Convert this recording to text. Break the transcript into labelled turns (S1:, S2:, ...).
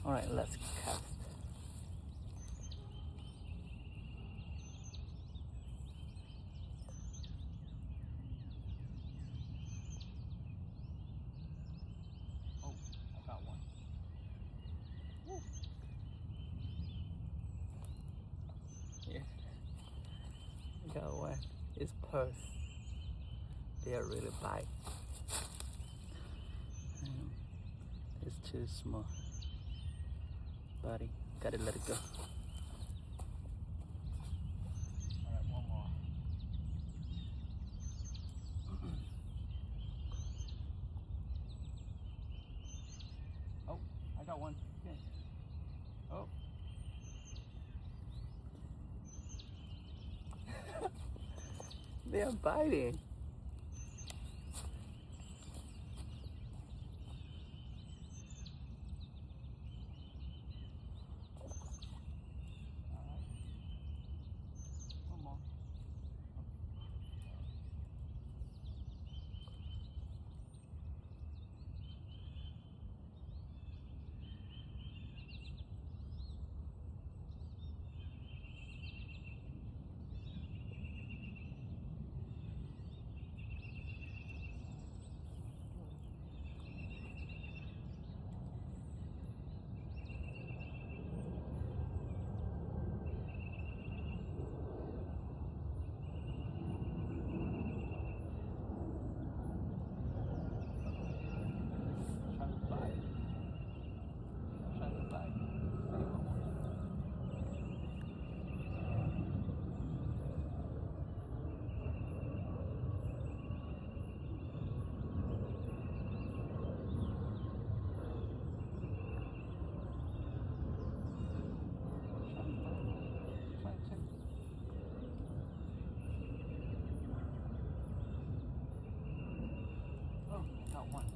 S1: Alright, let's cast.
S2: Oh, I got one. Woo.
S1: Yeah, I got one. It's purse. They are really big. It's too small. Buddy, gotta let it go.
S2: Alright, one more. Oh, I got one. Okay. Oh.
S1: They are biting.
S2: One more. Oh, got one.